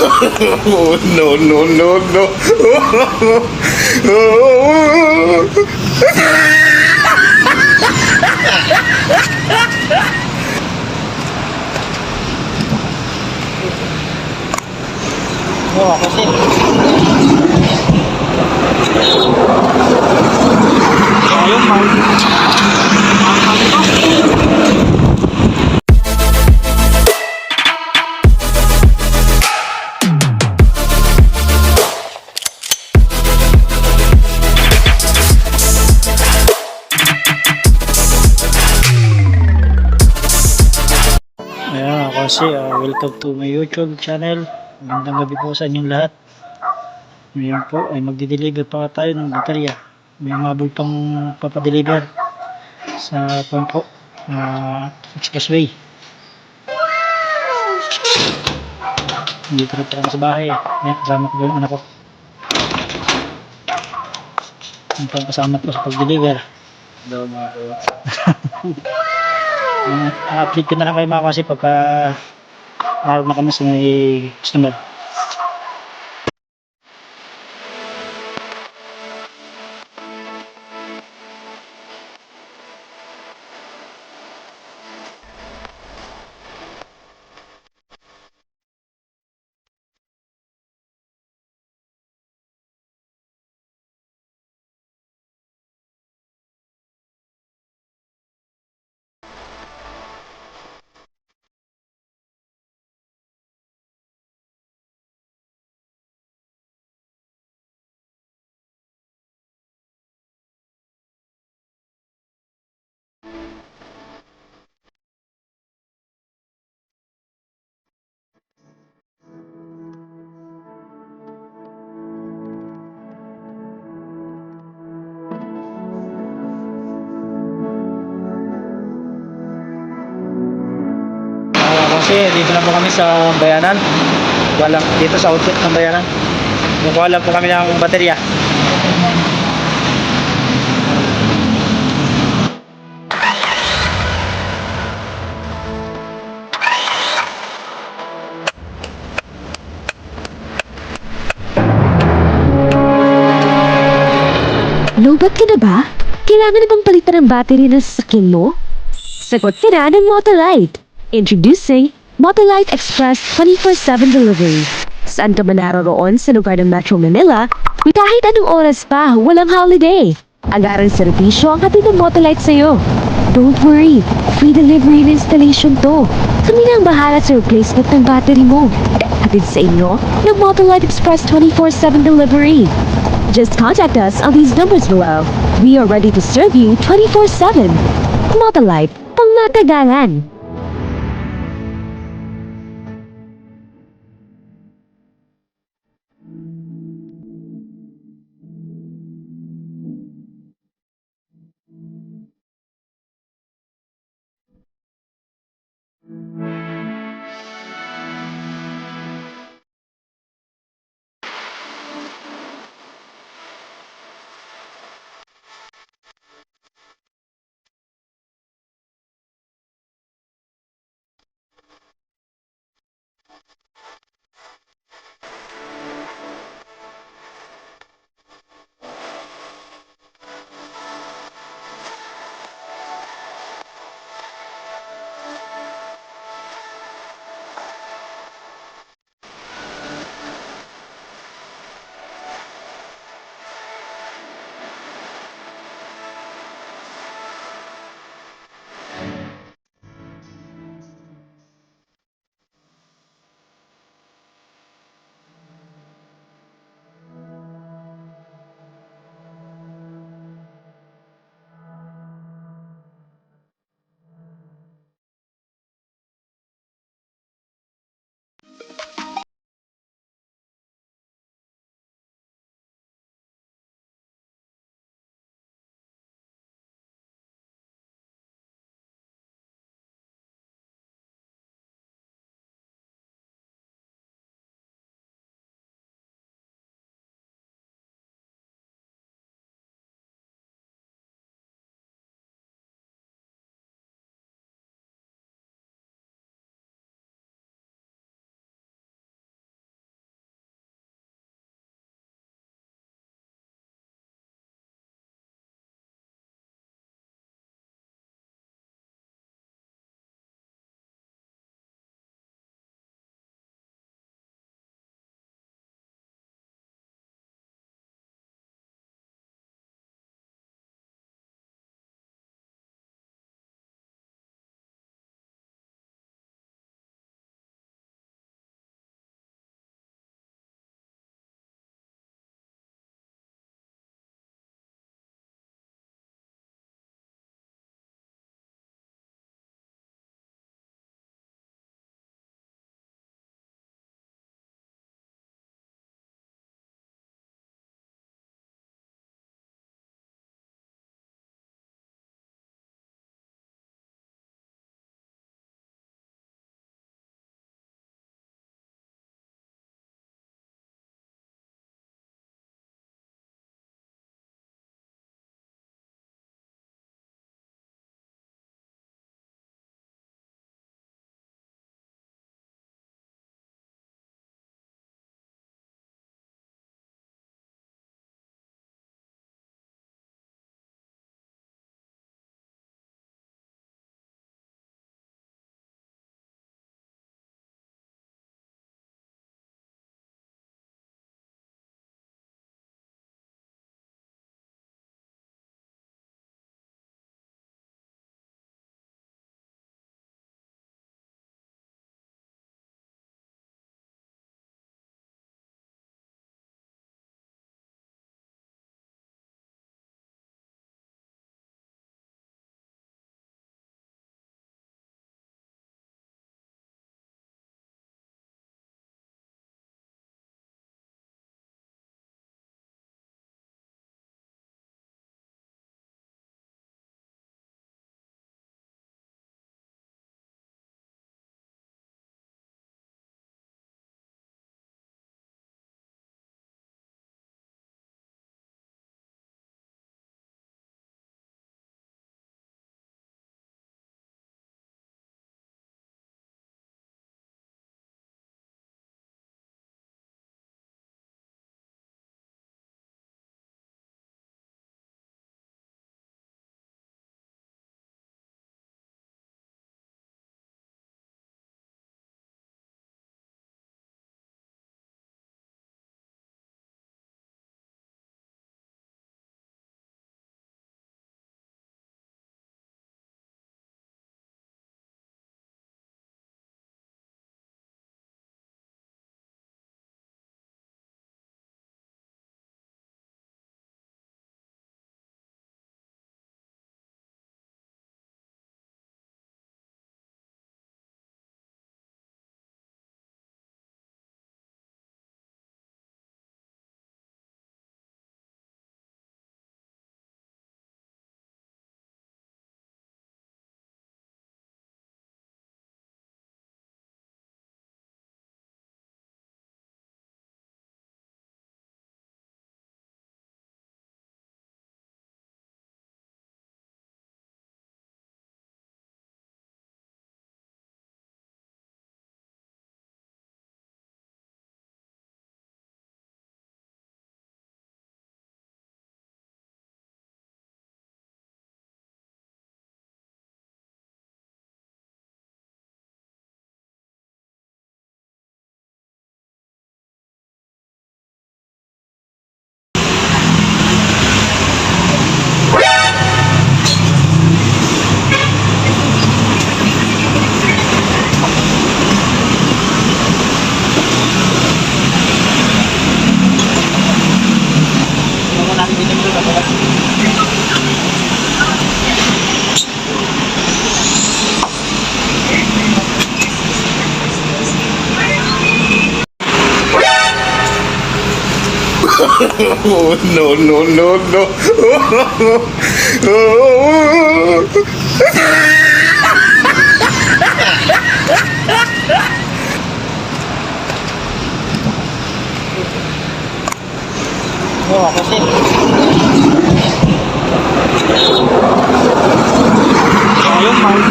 Oh, no, no, no, no. Oo, kasi. Ayun, ayan kasi welcome to my YouTube channel. Magandang gabi po sa inyong lahat. Ngayon po ay magdi-deliver pa tayo ng baterya. May mabul pang papadeliver sa po expressway. Dito na tayo sa bahay. Ayan, kasama ko yung anak ko. Yung kasama ko sa pag-deliver. No, mga Update ko na lang kayo mga kasi pagka naroon na kami sa may customer. Kasi dito lang po kami sa Bayanan. Dito sa outlet ng Bayanan. Kukuha lang po kami ng baterya. Lobat ka na ba? Kailangan na bang palitan ng battery ng sasakyan mo? Sagot ka na ng Motolite. Introducing Motolite Express 24/7 Delivery. Saan ka man naroroon sa lugar ng Metro Manila, kahit anong oras pa, walang holiday. Agarang serbisyo ang hatid ng Motolite sa'yo. Don't worry, free delivery and installation to. Kami na ang bahala sa replacement ng battery mo. Hatid sa inyo ng Motolite Express 24/7 Delivery. Just contact us on these numbers below. We are ready to serve you 24/7. Motolite, pangmatagalan. Oh, no, no, no, no. Oo, kasi. Ayun, mahal.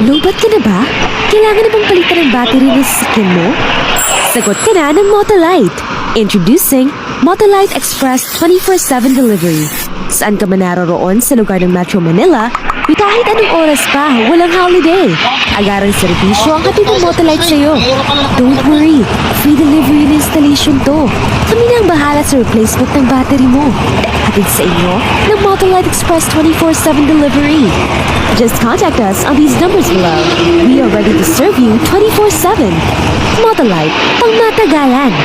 Lobat ka na ba? Kailangan na bang palitan ang battery ng sasakyan mo? Sagot ka na ng Motolite. Introducing Motolite Express 24/7 Delivery. Saan ka man naroroon sa lugar ng Metro Manila, kahit anong oras pa, walang holiday. Agarang serbisyo ang hatid ng Motolite sa'yo. Don't worry, free delivery and installation to. Kami na ang bahala sa replacement ng battery mo. Hatid sa inyo ng Motolite Express 24/7 Delivery. Just contact us on these numbers below. We are ready to serve you 24/7. Motolite, pang matagalan.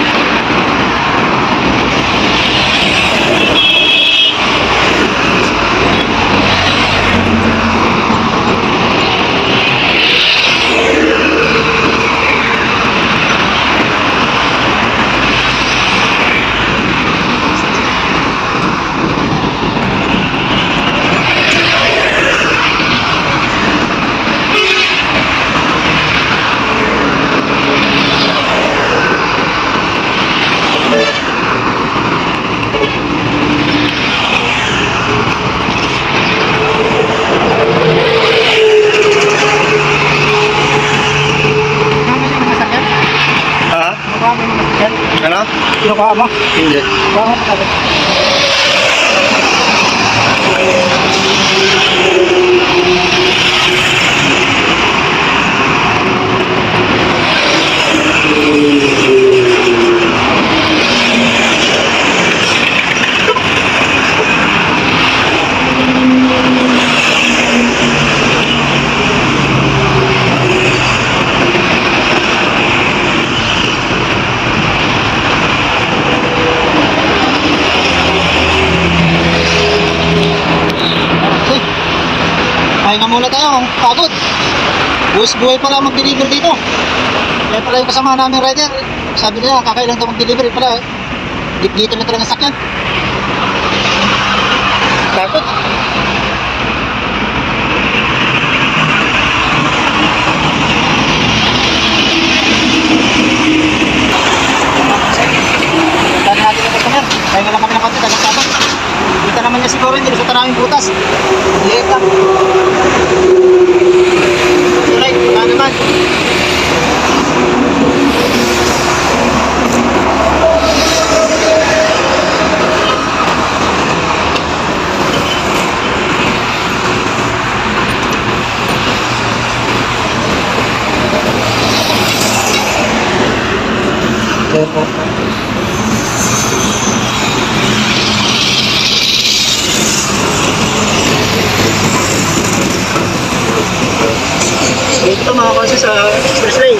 Ano? Kinukuha mo? Hindi. Bakit ka? Pahinga muna tayo, pagod. Buhay pala mag-deliver dito. Kaya pala yung kasama namin rider, sabi nila kakailan daw mag-deliver pala. Dito na talaga sakyan. Pagod. Tandaan natin yung customer. Pahinga lang kami ng konti, tagang sabang. Kita naman niya siguro, hindi resulta namin butas. Liit lang. Alright, wala naman. Kaya po. Dito mga kasi sa expressway.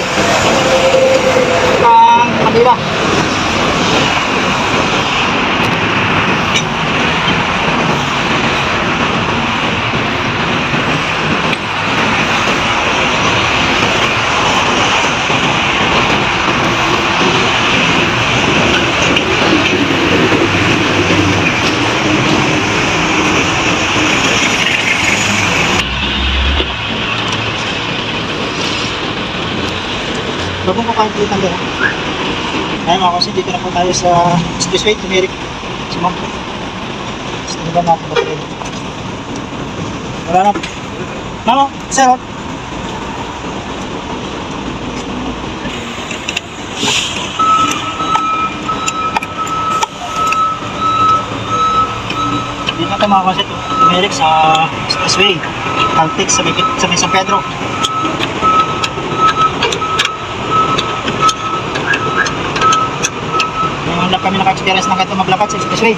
Kanila. Bagong kakain po itang gano'n. Ngayon mga kasi dito na po tayo sa expressway, tumirik. Sumam po. Gusto ba natin ba ito? Wala na. Mama, sir. Dito na tayo mga kasi tumirik sa expressway. Caltex sa may San Pedro. Ngayon lang kami naka-experience ng ganito maglakad sa expressway.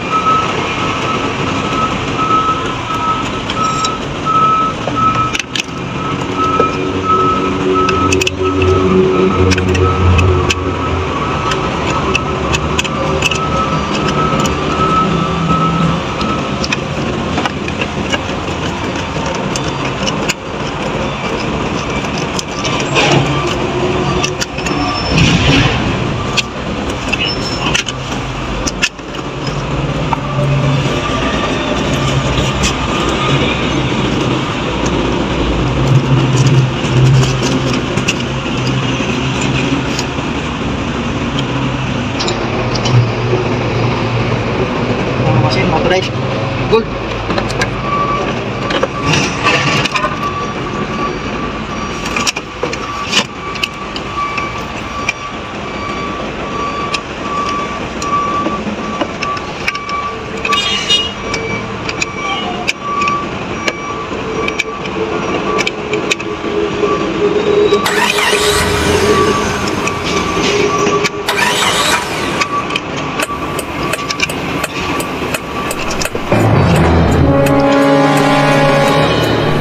Motorite Gold.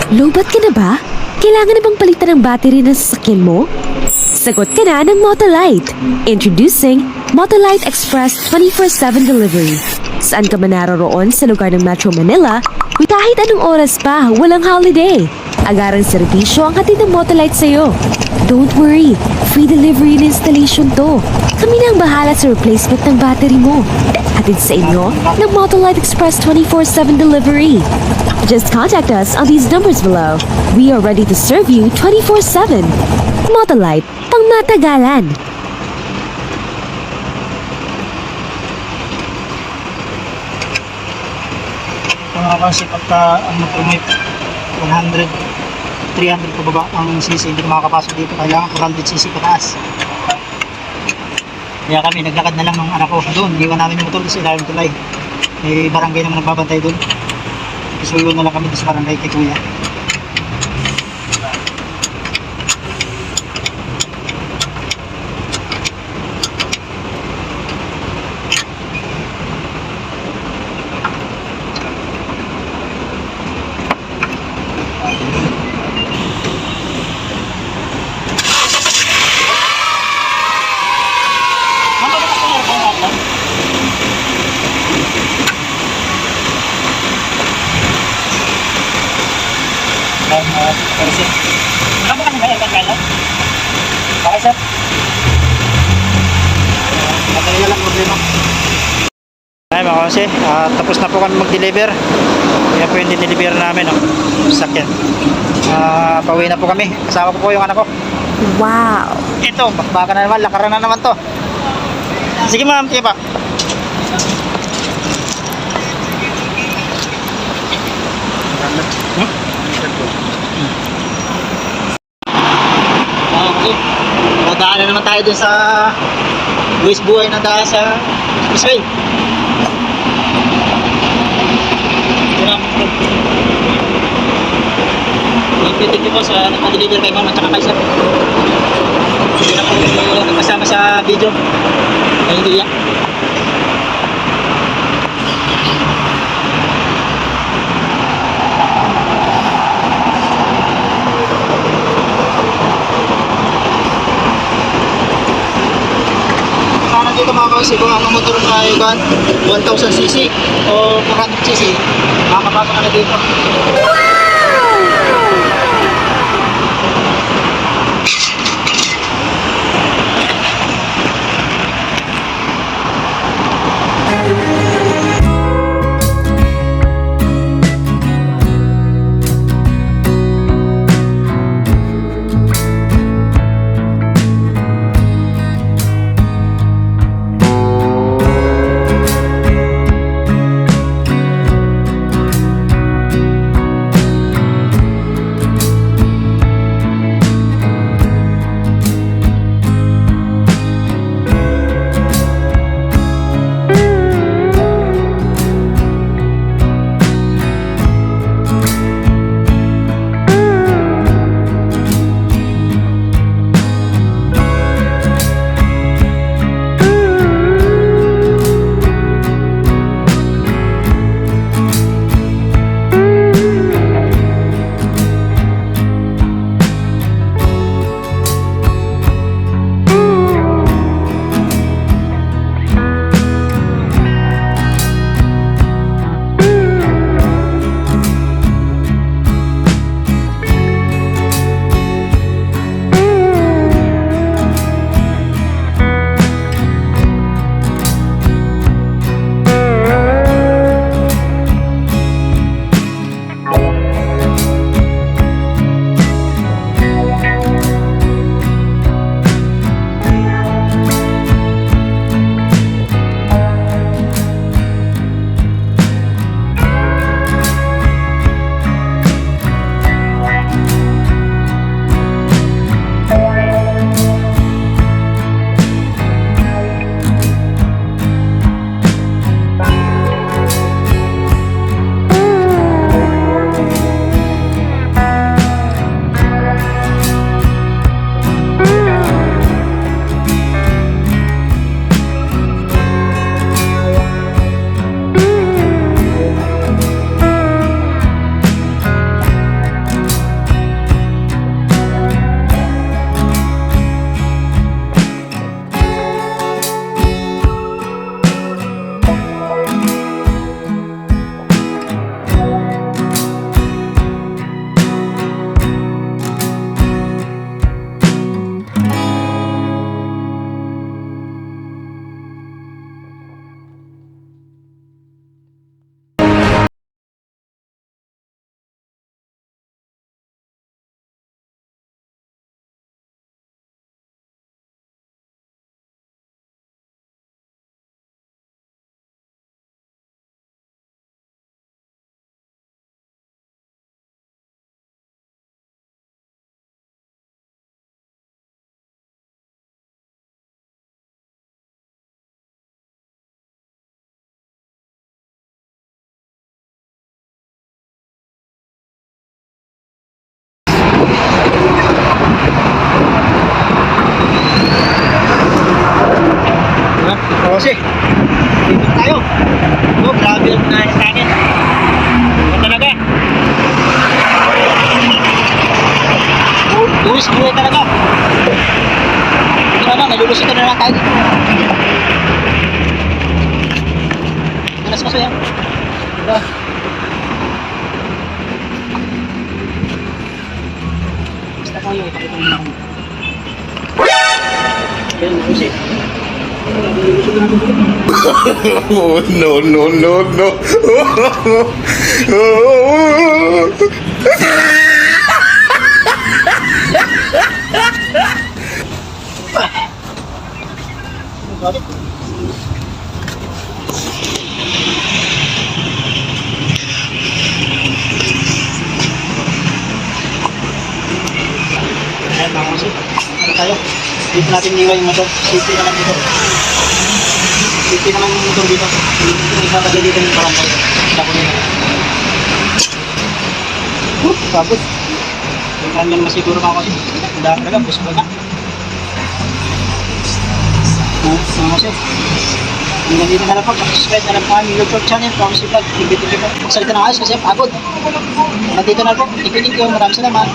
Lobat ka na ba? Kailangan na bang palitan ang battery ng sasakyan mo? Sagot ka na ng Motolite. Introducing Motolite Express 24/7 Delivery. Saan ka man naroroon sa lugar ng Metro Manila, kahit anong oras pa, walang holiday. Agarang serbisyo ang hatid ng Motolite sa'yo. Don't worry, free delivery and installation to. Kami na ang bahala sa replacement ng battery mo. Hatid sa inyo ng Motolite Express 24/7 Delivery. Just contact us on these numbers below. We are ready to serve you 24/7. Motolite, pang matagalan. Mga kasi pagka ano po may 100, 300 pababa ang CC, hindi ka makakapasok dito. Kailangan 400cc pataas. Kaya kami naglakad na lang ng anak ko doon. Iwan namin yung motor sa ilalim tulay. May barangay naman nagbabantay doon. So iwan na lang kami sa barangay kay kuya. Kasi, ano ba kami ba yan? Okay, sir. Madali na lang problema. Ay mga kasi, tapos na po kami mag-deliver. Yan po yung dineliver namin, sakyan. Pauwi na po kami. Kasama ko po yung anak ko. Wow! Ito, baka na naman, lakaran na naman to. Sige ma'am, sige pa. Okay. Nadaan na naman tayo dun sa Luis Buhay na daan sa Expressway. Thank you po sa nagpa-deliver kay mama at saka kay sir. Hindi na po nagkasama sa video. Ay hindi yan. Dito mga kausi, kung ang motor ay 1000cc o 400cc, makakapasok ka na dito. kasi. Dito na tayo. Oh, grabe ang pinahin sa akin. Ito talaga. Duwis buhay talaga. Ito na, nalulusitan na lang tayo dito. Ganas kaso yan. Diba? Basta tayo, ipakita mo na ako. Ayan, nalulusit. Oh, no, no, no, no. Bakit? Ayan mga kasi. Ano tayo? Dito natin niwan yung motor. Safety naman dito. Safety naman yung motor dito. Yung ipapagay dito yung barangay. Tapos nila. Tapos. Yung kanyang masiguro ka kasi. Ang dami talaga. Bus ba na? Mga kasi. Hanggang dito na lang po. Subscribe na lang po aming YouTube channel. Promise Vlog. Ibigay po. Magsalita na ayos kasi pagod. Nandito na po. Thank you. Maraming salamat.